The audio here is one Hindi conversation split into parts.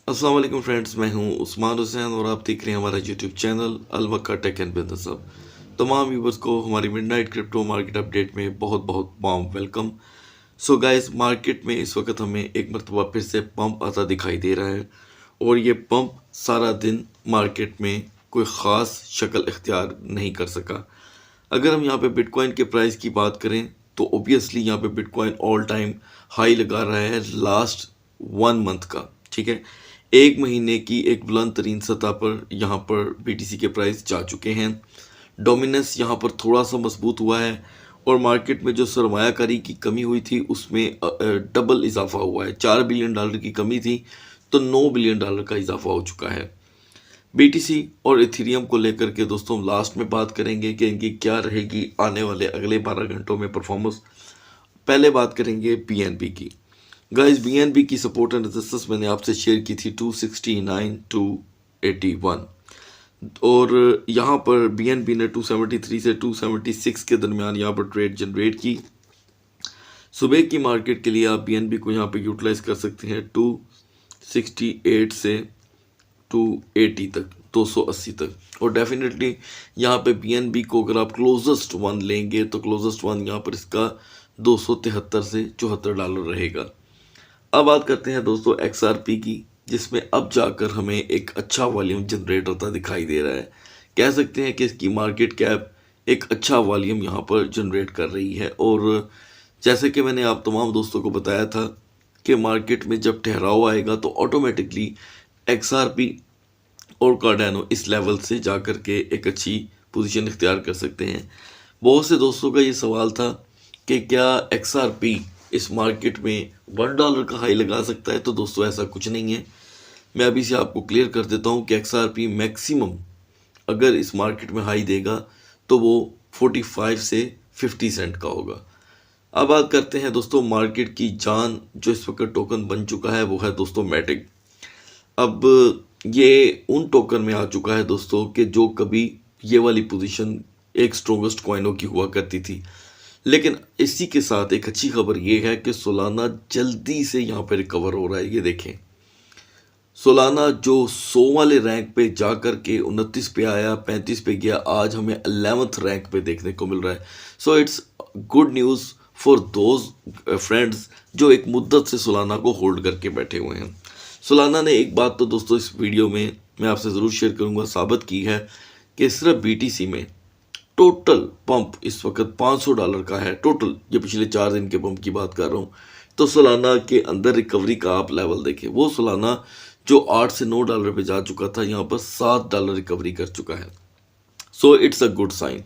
अस्सलाम वालेकुम फ्रेंड्स, मैं हूं उस्मान हुसैन और आप देख रहे हैं हमारा YouTube channel Alwakka tech and business hub. तमाम व्यूवर्स को हमारी मिडनाइट क्रिप्टो मार्केट अपडेट में बहुत बहुत warm welcome. So guys, market में इस वक्त हमें एक मरतबा फिर से पंप आता दिखाई दे रहा है और ये पंप सारा दिन मार्केट में कोई ख़ास शक्ल इख्तियार नहीं कर सका। अगर हम यहाँ पे बिटकॉइन के प्राइस की बात करें तो ओबियसली यहाँ पे बिटकॉइन ऑल टाइम हाई लगा रहा है लास्ट 1 मंथ का। ठीक है, एक महीने की एक बुलंद तरीन सतह पर यहाँ पर बीटीसी के प्राइस जा चुके हैं। डोमिनेंस यहाँ पर थोड़ा सा मजबूत हुआ है और मार्केट में जो सरमायाकारी की कमी हुई थी उसमें डबल इजाफा हुआ है। $4 बिलियन की कमी थी तो $9 बिलियन का इजाफा हो चुका है। बीटीसी और इथेरियम को लेकर के दोस्तों हम लास्ट में बात करेंगे कि इनकी क्या रहेगी आने वाले अगले 12 घंटों में परफॉर्मेंस। पहले बात करेंगे बीएनबी की। गाइस, बीएनबी की सपोर्ट एंड रेजिस्टेंस मैंने आपसे शेयर की थी 269 टू 81 और यहाँ पर बीएनबी ने 273 से 276 के दरमियान यहाँ पर ट्रेड जनरेट की। सुबह की मार्केट के लिए आप बीएनबी को यहाँ पे यूटिलाइज कर सकते हैं 268 से 280 तक, 280 तक। और डेफिनेटली यहाँ पे बीएनबी को अगर आप क्लोजेस्ट वन लेंगे तो क्लोजेस्ट वन यहाँ पर इसका 273 से $74 रहेगा। अब बात करते हैं दोस्तों एक्सआरपी की, जिसमें अब जाकर हमें एक अच्छा वॉल्यूम जनरेट होता दिखाई दे रहा है। कह सकते हैं कि इसकी मार्केट कैप एक अच्छा वॉल्यूम यहाँ पर जनरेट कर रही है। और जैसे कि मैंने आप तमाम दोस्तों को बताया था कि मार्केट में जब ठहराव आएगा तो ऑटोमेटिकली एक्सआरपी और कार्डानो इस लेवल से जाकर के एक अच्छी पोजीशन इख्तियार कर सकते हैं। बहुत से दोस्तों का ये सवाल था कि क्या एक्सआरपी इस मार्केट में $1 का हाई लगा सकता है। तो दोस्तों ऐसा कुछ नहीं है। मैं अभी से आपको क्लियर कर देता हूँ कि एक्सआरपी मैक्सिमम अगर इस मार्केट में हाई देगा तो वो 45 से 50 सेंट का होगा। अब बात करते हैं दोस्तों मार्केट की जान जो इस वक्त टोकन बन चुका है, वो है दोस्तों मैटिक। अब ये उन टोकन में आ चुका है दोस्तों कि जो कभी ये वाली पोजीशन एक स्ट्रॉन्गेस्ट कॉइनों की हुआ करती थी। लेकिन इसी के साथ एक अच्छी खबर ये है कि सोलाना जल्दी से यहाँ पे रिकवर हो रहा है। ये देखें, सोलाना जो 100 वाले रैंक पे जा कर के 29 पे आया, 35 पे गया, आज हमें 11th रैंक पे देखने को मिल रहा है। So it's good news for those friends जो एक मुद्दत से सोलाना को होल्ड करके बैठे हुए हैं। सोलाना ने एक बात तो दोस्तों इस वीडियो में मैं आपसे ज़रूर शेयर करूंगा, साबित की है कि सिर्फ बीटीसी में टोटल पंप इस वक्त $500 का है। टोटल ये पिछले 4 दिन के पंप की बात कर रहा हूँ। तो सोलाना के अंदर रिकवरी का आप लेवल देखें, वो सोलाना जो $8 से $9 पे जा चुका था यहाँ पर $7 रिकवरी कर चुका है। So it's a good sign.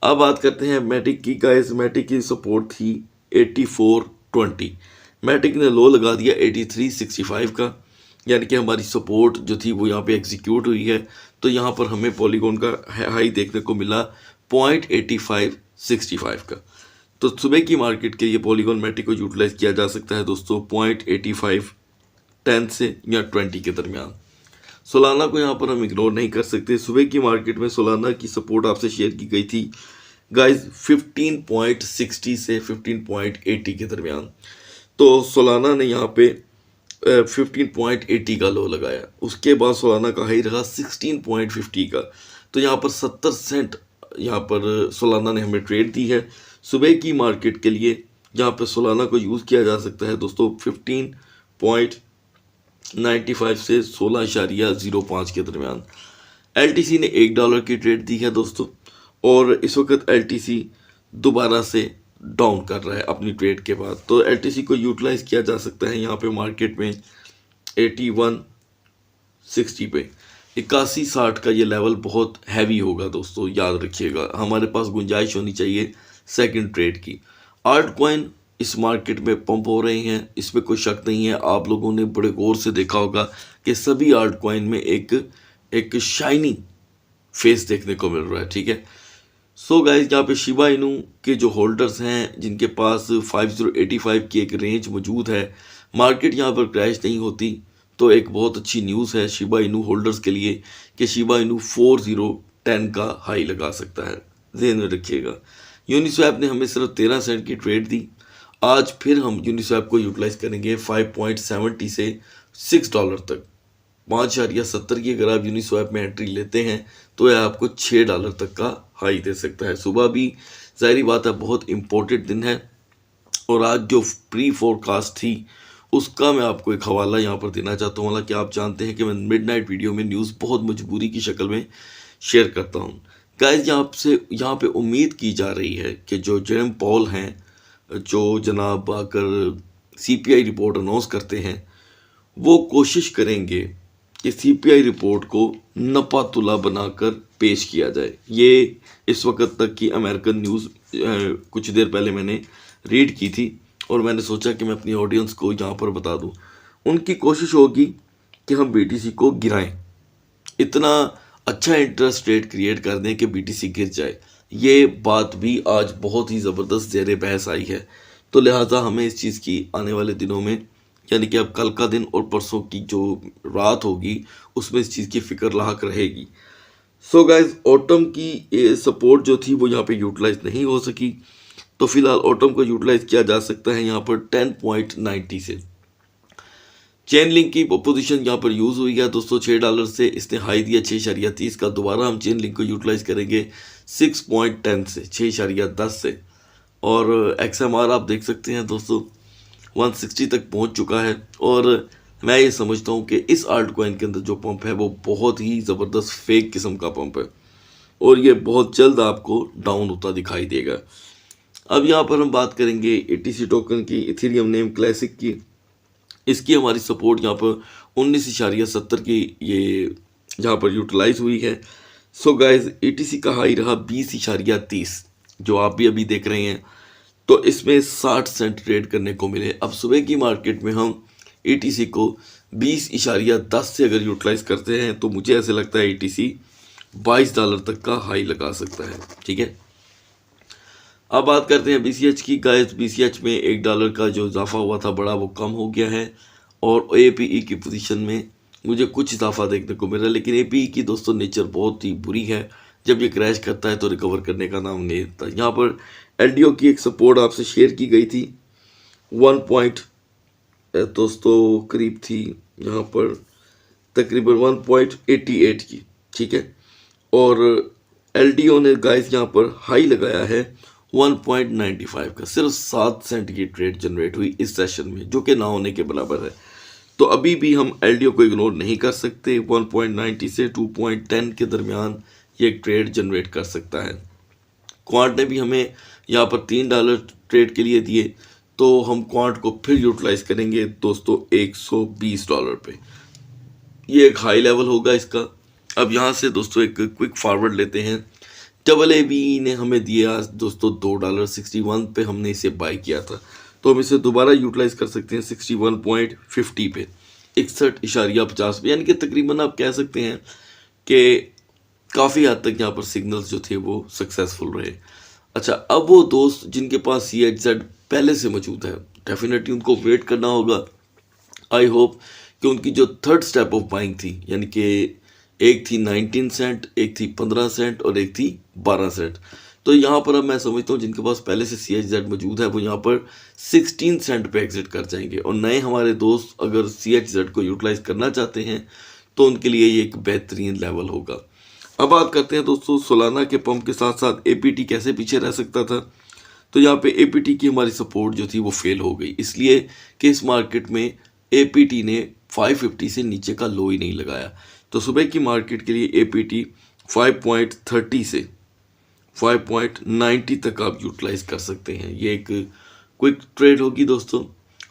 अब बात करते हैं मैटिक की। गाइस, मैटिक की सपोर्ट थी 84.20। मैटिक ने लो लगा दिया 83.65 का, यानी कि हमारी सपोर्ट जो थी वो यहाँ पे एग्जीक्यूट हुई है। तो यहाँ पर हमें पॉलीगॉन का हाई देखने को मिला 0.8565 का। तो सुबह की मार्केट के लिए पॉलीगॉन मैटिक को यूटिलाइज किया जा सकता है दोस्तों 0.8510 से या 20 के दरमियान। सोलाना को यहाँ पर हम इग्नोर नहीं कर सकते। सुबह की मार्केट में सोलाना की सपोर्ट आपसे शेयर की गई थी गाइस 15.60 से 15.80 के दरमियान। तो सोलाना ने यहाँ पे 15.80 का लो लगाया। उसके बाद सोलाना का हाई रहा 16.50 का। तो यहाँ पर 70 सेंट यहाँ पर सोलाना ने हमें ट्रेड दी है। सुबह की मार्केट के लिए जहाँ पर सोलाना को यूज़ किया जा सकता है दोस्तों 15.95 से 16.05 के दरमियान। एलटीसी ने $1 की ट्रेड दी है दोस्तों और इस वक्त एलटीसी दोबारा से डाउन कर रहा है अपनी ट्रेड के बाद। तो एलटीसी को यूटिलाइज किया जा सकता है यहाँ पे मार्केट में 81.60 पे। 81.60 का ये लेवल बहुत हैवी होगा दोस्तों, याद रखिएगा। हमारे पास गुंजाइश होनी चाहिए सेकंड ट्रेड की। आर्ट कॉइन इस मार्केट में पंप हो रहे हैं, इसमें कोई शक नहीं है। आप लोगों ने बड़े गौर से देखा होगा कि सभी आर्ट कॉइन में एक शाइनी फेस देखने को मिल रहा है। ठीक है, सो गाइस, यहाँ पे शिबा इनू के जो होल्डर्स हैं जिनके पास 5085 की एक रेंज मौजूद है, मार्केट यहाँ पर क्रैश नहीं होती तो एक बहुत अच्छी न्यूज़ है शिबा इनू होल्डर्स के लिए कि शिबा इनू 4010 का हाई लगा सकता है। ध्यान में रखिएगा। यूनिस्वैप ने हमें सिर्फ 13 सेंट की ट्रेड दी। आज फिर हम यूनिस्वैप को यूटिलाइज करेंगे 5.70 से $6 तक। 5.70 की अगर आप यूनिस्वैप में एंट्री लेते हैं तो यह आपको $6 तक का हाई दे सकता है। सुबह भी ज़ाहिर बात है बहुत इम्पोर्टेंट दिन है, और आज जो प्री फोरकास्ट थी उसका मैं आपको एक हवाला यहाँ पर देना चाहता हूँ। हालांकि आप जानते हैं कि मैं मिडनाइट वीडियो में न्यूज़ बहुत मजबूरी की शक्ल में शेयर करता हूँ। गाइस यहाँ पे उम्मीद की जा रही है कि जो जेरम पॉल हैं, जो जनाब आकर सीपीआई रिपोर्ट अनाउंस करते हैं, वो कोशिश करेंगे कि सीपीआई रिपोर्ट को नपा तुला बनाकर पेश किया जाए। ये इस वक्त तक की अमेरिकन न्यूज़ कुछ देर पहले मैंने रीड की थी और मैंने सोचा कि मैं अपनी ऑडियंस को यहाँ पर बता दूँ। उनकी कोशिश होगी कि हम बीटीसी को गिराएं, इतना अच्छा इंटरेस्ट रेट क्रिएट कर दें कि बीटीसी गिर जाए। ये बात भी आज बहुत ही ज़बरदस्त ज़ेर बहस आई है, तो लिहाजा हमें इस चीज़ की आने वाले दिनों में, यानी कि अब कल का दिन और परसों की जो रात होगी उसमें इस चीज़ की फ़िक्र लाक रहेगी। सो गाइज, ऑटम की सपोर्ट जो थी वो यहाँ पे यूटिलाइज नहीं हो सकी, तो फिलहाल ऑटम को यूटिलाइज किया जा सकता है यहाँ पर 10.90 से। चेन लिंक की पोजीशन यहाँ पर यूज़ हुई है दोस्तों $6 से, इसने हाई दिया 6.30 का। दोबारा हम चेन लिंक को यूटिलाइज करेंगे 6.10 से, 6.10 से। और XMR आप देख सकते हैं दोस्तों 160 तक पहुंच चुका है, और मैं ये समझता हूं कि इस आल्ट कॉइन के अंदर जो पंप है वो बहुत ही ज़बरदस्त फेक किस्म का पंप है, और ये बहुत जल्द आपको डाउन होता दिखाई देगा। अब यहाँ पर हम बात करेंगे ATC टोकन की, इथेरियम नेम क्लासिक की। इसकी हमारी सपोर्ट यहाँ पर 19.70 की ये यहाँ पर यूटिलाइज हुई है। सो गाइज, ATC का हाई रहा 20.30 जो आप भी अभी देख रहे हैं, तो इसमें 60 सेंट ट्रेड करने को मिले। अब सुबह की मार्केट में हम ATC को 20.10 से अगर यूटिलाइज करते हैं तो मुझे ऐसे लगता है ATC $22 तक का हाई लगा सकता है। ठीक है, अब बात करते हैं BCH की। गाइस, BCH में $1 का जो इजाफा हुआ था बड़ा, वो कम हो गया है, और APE की पोजीशन में मुझे कुछ इजाफा देखने को मिला, लेकिन APE की दोस्तों नेचर बहुत ही बुरी है। जब ये क्रैश करता है तो रिकवर करने का नाम नहीं लेता। यहाँ पर LDO की एक सपोर्ट आपसे शेयर की गई थी 1 पॉइंट दोस्तों करीब थी, यहाँ पर तकरीबन 1.88 की। ठीक है, और LDO ने गाइस यहाँ पर हाई लगाया है 1.95 का। सिर्फ 7 सेंट की ट्रेड जनरेट हुई इस सेशन में, जो कि ना होने के बराबर है। तो अभी भी हम LDO को इग्नोर नहीं कर सकते। 1.90 से 2.10 के दरमियान ये एक ट्रेड जनरेट कर सकता है। क्वांट ने भी हमें यहाँ पर $3 ट्रेड के लिए दिए, तो हम क्वांट को फिर यूटिलाइज करेंगे दोस्तों $120 पे। ये एक हाई लेवल होगा इसका। अब यहाँ से दोस्तों एक क्विक फॉरवर्ड लेते हैं। AAB ने हमें दिए आज दोस्तों $2.61 पे, हमने इसे बाय किया था, तो हम इसे दोबारा यूटिलाइज कर सकते हैं 61.50 पे, 61.50 पे। यानी कि तकरीबन आप कह सकते हैं कि काफ़ी हद तक यहाँ पर सिग्नल्स जो थे वो सक्सेसफुल रहे। अच्छा, अब वो दोस्त जिनके पास CHZ पहले से मौजूद है, डेफिनेटली उनको वेट करना होगा। आई होप कि उनकी जो थर्ड स्टेप ऑफ बाइंग थी, यानी कि एक थी 19 सेंट, एक थी 15 सेंट और एक थी 12 सेंट, तो यहाँ पर अब मैं समझता हूँ जिनके पास पहले से CHZ मौजूद है वो यहाँ पर 16 सेंट पे एग्जिट कर जाएंगे, और नए हमारे दोस्त अगर CHZ को यूटिलाइज करना चाहते हैं तो उनके लिए ये एक बेहतरीन लेवल होगा। अब बात करते हैं दोस्तों सोलाना के पंप के साथ साथ APT कैसे पीछे रह सकता था। तो यहाँ पे APT की हमारी सपोर्ट जो थी वो फेल हो गई, इसलिए कि इस मार्केट में APT ने 550 से नीचे का लो ही नहीं लगाया। तो सुबह की मार्केट के लिए APT 5.30 से 5.90 तक आप यूटिलाइज कर सकते हैं। ये एक क्विक ट्रेड होगी दोस्तों,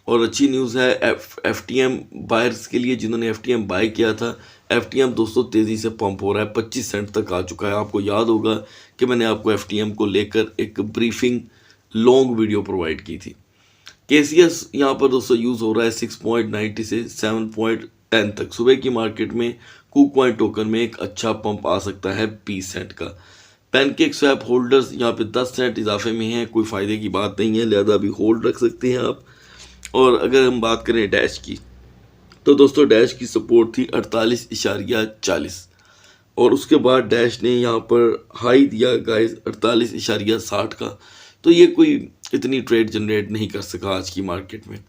और अच्छी न्यूज़ है FTM बायर्स के लिए जिन्होंने FTM बाय किया था। FTM दोस्तों तेज़ी से पंप हो रहा है, 25 सेंट तक आ चुका है। आपको याद होगा कि मैंने आपको FTM को लेकर एक ब्रीफिंग लॉन्ग वीडियो प्रोवाइड की थी। KCS यहाँ पर दोस्तों यूज़ हो रहा है 6.90 से 7.10 तक। सुबह की मार्केट में KuCoin टोकन में एक अच्छा पंप आ सकता है 20 सेंट का। पैनकेक स्वैप होल्डर्स यहाँ पे 10 सेंट इजाफे में हैं, कोई फ़ायदे की बात नहीं है, लिहाजा अभी होल्ड रख सकते हैं आप। और अगर हम बात करें डैश की, तो दोस्तों डैश की सपोर्ट थी 48.40, और उसके बाद डैश ने यहाँ पर हाई दिया गाइस 48.60 का। तो ये कोई इतनी ट्रेड जनरेट नहीं कर सका आज की मार्केट में।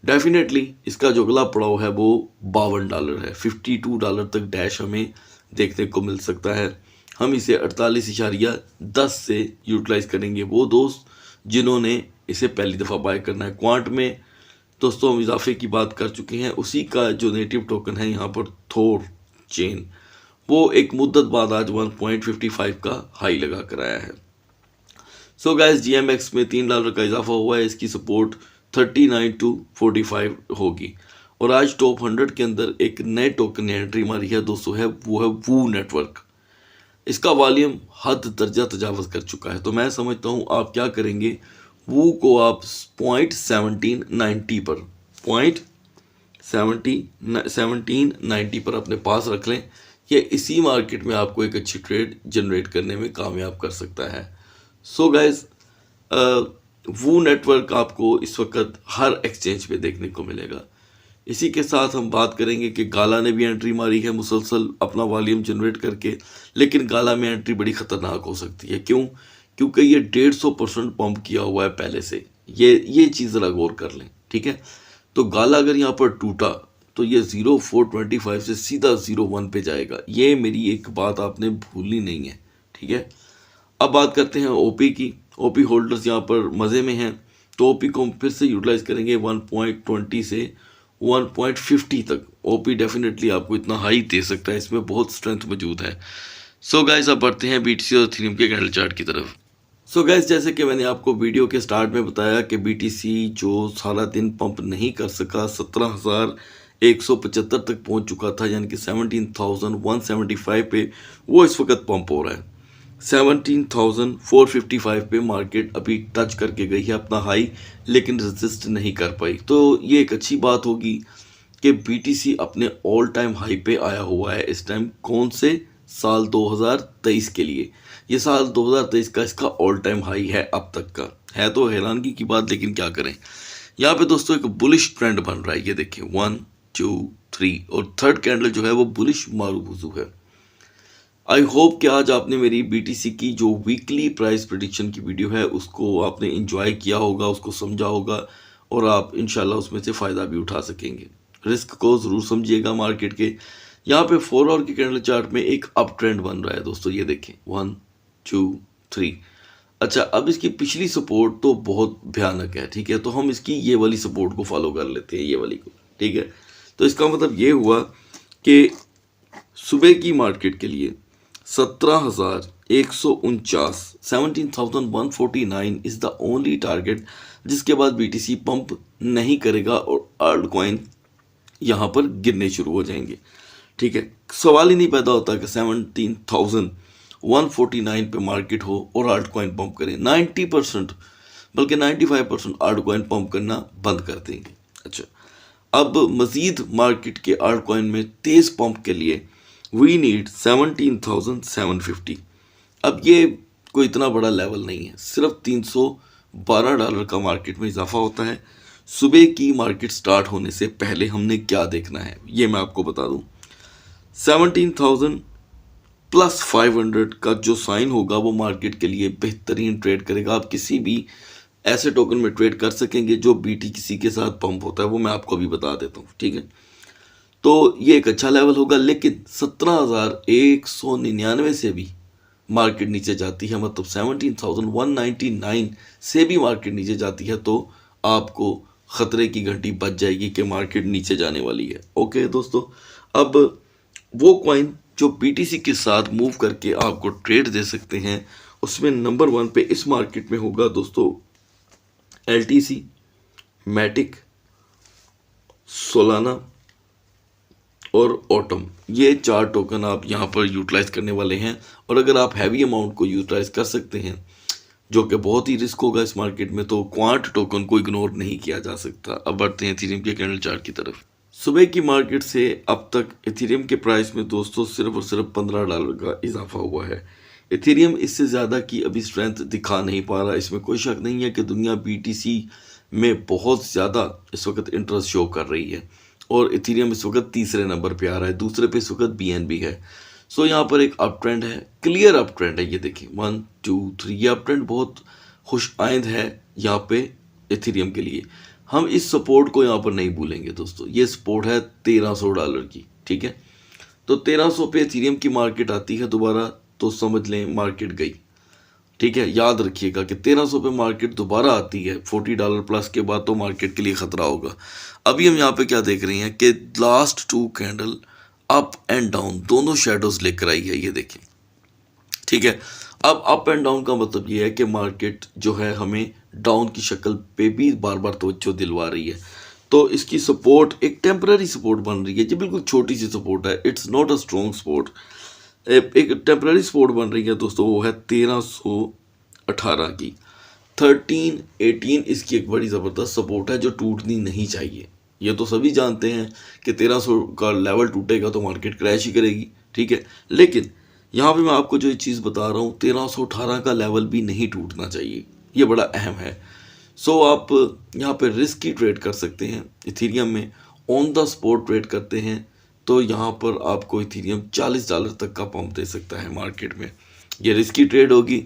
डेफिनेटली इसका जो अगला पड़ाव है वो $52 है। $52 तक डैश हमें देखने को मिल सकता है। हम इसे 48.10 से यूटिलाइज करेंगे। वो दोस्त जिन्होंने इसे पहली दफ़ा बाय करना है। क्वांट में दोस्तों हम इजाफे की बात कर चुके हैं। उसी का जो नेटिव टोकन है यहाँ पर थोर चेन, वो एक मुद्दत बाद आज 1.55 का हाई लगा कर आया है। सो गाइस GMX में $3 का इजाफा हुआ है। इसकी सपोर्ट 39 to 45 होगी। और आज टॉप 100 के अंदर एक नए टोकन ने एंट्री मारी है दोस्तों, है वो है वू नेटवर्क। इसका वॉल्यूम हद दर्जा तजावज़ कर चुका है। तो मैं समझता हूँ आप क्या करेंगे, वू को आप 0.1790 पर 0.1790 पर अपने पास रख लें। ये इसी मार्केट में आपको एक अच्छी ट्रेड जनरेट करने में कामयाब कर सकता है। सो गाइज वू नेटवर्क आपको इस वक्त हर एक्सचेंज पे देखने को मिलेगा। इसी के साथ हम बात करेंगे कि गाला ने भी एंट्री मारी है मुसलसल अपना वॉल्यूम जनरेट करके, लेकिन गाला में एंट्री बड़ी ख़तरनाक हो सकती है। क्यों? क्योंकि ये 150% पंप किया हुआ है पहले से। ये चीज़ ज़रा गौर कर लें, ठीक है। तो गाला अगर यहाँ पर टूटा तो ये 0.425 से सीधा 0.1 पे जाएगा। ये मेरी एक बात आपने भूलनी नहीं है, ठीक है। अब बात करते हैं ओपी की। ओपी होल्डर्स यहाँ पर मज़े में हैं, तो ओपी को हम फिर से यूटिलाइज करेंगे 1.20 से 1.50 तक। ओपी डेफिनेटली आपको इतना हाई दे सकता है, इसमें बहुत स्ट्रेंथ मौजूद है। सो गाइस अब बढ़ते हैं BTC और इथेरियम के कैंडल चार्ट की तरफ। सो गाइस जैसे कि मैंने आपको वीडियो के स्टार्ट में बताया कि BTC जो सारा दिन पंप नहीं कर सका, 17,175 तक पहुंच चुका था, यानी कि 17,175 पे वो इस वक्त पंप हो रहा है। 17,455 पे मार्केट अभी टच करके गई है अपना हाई, लेकिन रेजिस्ट नहीं कर पाई। तो ये एक अच्छी बात होगी कि BTC अपने ऑल टाइम हाई पे आया हुआ है इस टाइम। कौन से साल? 2023 के लिए। ये साल 2023 का इसका ऑल टाइम हाई है अब तक का। है तो हैरानगी की बात, लेकिन क्या करें। यहाँ पे दोस्तों एक बुलिश ट्रेंड बन रहा है। ये देखिए 1 2 3 और थर्ड कैंडल जो है वो बुलिश मारूबुजू है। आई होप कि आज आपने मेरी BTC की जो वीकली प्राइस प्रेडिक्शन की वीडियो है उसको आपने इंजॉय किया होगा, उसको समझा होगा, और आप इंशाल्लाह उसमें से फ़ायदा भी उठा सकेंगे। रिस्क को ज़रूर समझिएगा मार्केट के। यहाँ पे 4 आवर के कैंडल चार्ट में एक अप ट्रेंड बन रहा है दोस्तों। ये देखें 1 2 3। अच्छा, अब इसकी पिछली सपोर्ट तो बहुत भयानक है, ठीक है। तो हम इसकी ये वाली सपोर्ट को फॉलो कर लेते हैं, ये वाली को, ठीक है। तो इसका मतलब ये हुआ कि सुबह की मार्केट के लिए 17,149 17,149 इज़ द ओनली टारगेट, जिसके बाद BTC पंप नहीं करेगा और आल्ट कॉइन यहाँ पर गिरने शुरू हो जाएंगे, ठीक है। सवाल ही नहीं पैदा होता कि 17,149 पे मार्केट हो और आल्ट कॉइन पंप करें। 90% बल्कि 95% आल्ट कॉइन पंप करना बंद कर देंगे। अच्छा, अब मज़ीद मार्केट के आल्ट कॉइन में तेज़ पंप के लिए वी नीड 17,750। अब ये कोई इतना बड़ा लेवल नहीं है, सिर्फ $312 का मार्केट में इजाफा होता है। सुबह की मार्केट स्टार्ट होने से पहले हमने क्या देखना है ये मैं आपको बता दूं। 17,000 + 500 का जो साइन होगा वो मार्केट के लिए बेहतरीन ट्रेड करेगा। आप किसी भी ऐसे टोकन में ट्रेड कर सकेंगे जो BTC के साथ पंप होता है, वो मैं आपको अभी बता देता हूँ, ठीक है। तो ये एक अच्छा लेवल होगा, लेकिन 17,199 से भी मार्केट नीचे जाती है, मतलब 17,199 से भी मार्केट नीचे जाती है, तो आपको ख़तरे की घंटी बज जाएगी कि मार्केट नीचे जाने वाली है। ओके दोस्तों, अब वो कॉइन जो BTC के साथ मूव करके आपको ट्रेड दे सकते हैं, उसमें नंबर 1 पे इस मार्केट में होगा दोस्तों LTC, मैटिक, सोलाना और ऑटम। ये 4 टोकन आप यहाँ पर यूटिलाइज करने वाले हैं। और अगर आप हैवी अमाउंट को यूटिलाइज कर सकते हैं, जो कि बहुत ही रिस्क होगा इस मार्केट में, तो क्वांट टोकन को इग्नोर नहीं किया जा सकता। अब बढ़ते हैं इथेरियम के कैंडल चार्ट की तरफ। सुबह की मार्केट से अब तक इथेरियम के प्राइस में दोस्तों सिर्फ और सिर्फ $15 का इजाफा हुआ है। इथेरियम इससे ज़्यादा की अभी स्ट्रेंथ दिखा नहीं पा रहा। इसमें कोई शक नहीं है कि दुनिया BTC में बहुत ज़्यादा इस वक्त इंटरेस्ट शो कर रही है, और इथेरियम इस वक्त तीसरे नंबर पे आ रहा है, दूसरे पे इस वक्त BNB है। सो यहाँ पर एक अप ट्रेंड है, क्लियर अप ट्रेंड है। ये देखिए 1 2 3, ये अप ट्रेंड बहुत खुश आइंद है यहाँ पे इथेरियम के लिए। हम इस सपोर्ट को यहाँ पर नहीं भूलेंगे दोस्तों। ये सपोर्ट है $1300 की, ठीक है। तो 1300 पे इथेरियम की मार्केट आती है दोबारा तो समझ लें मार्केट गई, ठीक है। याद रखिएगा कि 1300 पे मार्केट दोबारा आती है $40 प्लस के बाद तो मार्केट के लिए खतरा होगा। अभी हम यहाँ पे क्या देख रहे हैं कि last 2 candle up and down दोनों शेडोज लेकर आई है, ये देखें, ठीक है। अब अप एंड डाउन का मतलब ये है कि मार्केट जो है हमें डाउन की शक्ल पे भी बार बार तवज्जो दिलवा रही है। तो इसकी सपोर्ट एक टेम्पररी सपोर्ट बन रही है, जो बिल्कुल छोटी सी सपोर्ट है, it's not a strong support. एक टेम्पररी सपोर्ट बन रही है दोस्तों, वो है 1318 की। 1318 इसकी एक बड़ी ज़बरदस्त सपोर्ट है जो टूटनी नहीं चाहिए। ये तो सभी जानते हैं कि 1300 का लेवल टूटेगा तो मार्केट क्रैश ही करेगी, ठीक है। लेकिन यहाँ पे मैं आपको जो चीज़ बता रहा हूँ 1318 का लेवल भी नहीं टूटना चाहिए, ये बड़ा अहम है। सो आप यहाँ पे रिस्क की ट्रेड कर सकते हैं इथेरियम में, ऑन द स्पॉट ट्रेड करते हैं तो यहाँ पर आपको इथेरियम $40 तक का पंप दे सकता है मार्केट में। ये रिस्की ट्रेड होगी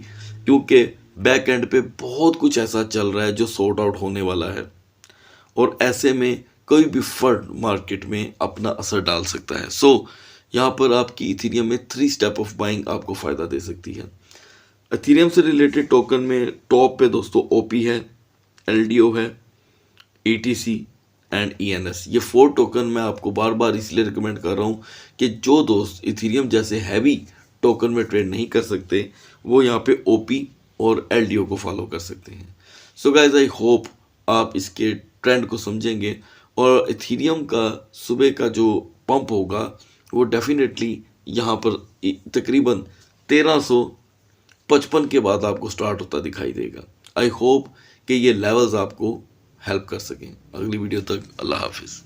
क्योंकि बैक एंड पे बहुत कुछ ऐसा चल रहा है जो सॉर्ट आउट होने वाला है, और ऐसे में कोई भी फंड मार्केट में अपना असर डाल सकता है। सो यहाँ पर आपकी इथेरियम में 3 स्टेप ऑफ बाइंग आपको फ़ायदा दे सकती है। इथेरियम से रिलेटेड टोकन में टॉप पे दोस्तों ओपी है, एलडीओ है, ईटीसी एंड ईएनएस। ये 4 टोकन मैं आपको बार बार इसलिए रिकमेंड कर रहा हूँ कि जो दोस्त इथेरियम जैसे हैवी टोकन में ट्रेड नहीं कर सकते वो यहाँ पे ओपी और एलडीओ को फॉलो कर सकते हैं। सो गाइज आई होप आप इसके ट्रेंड को समझेंगे और इथेरियम का सुबह का जो पंप होगा वो डेफिनेटली यहाँ पर तकरीबन 1355 के बाद आपको स्टार्ट होता दिखाई देगा। आई होप कि ये लेवल्स आपको हेल्प कर सकें। अगली वीडियो तक अल्लाह हाफिज़।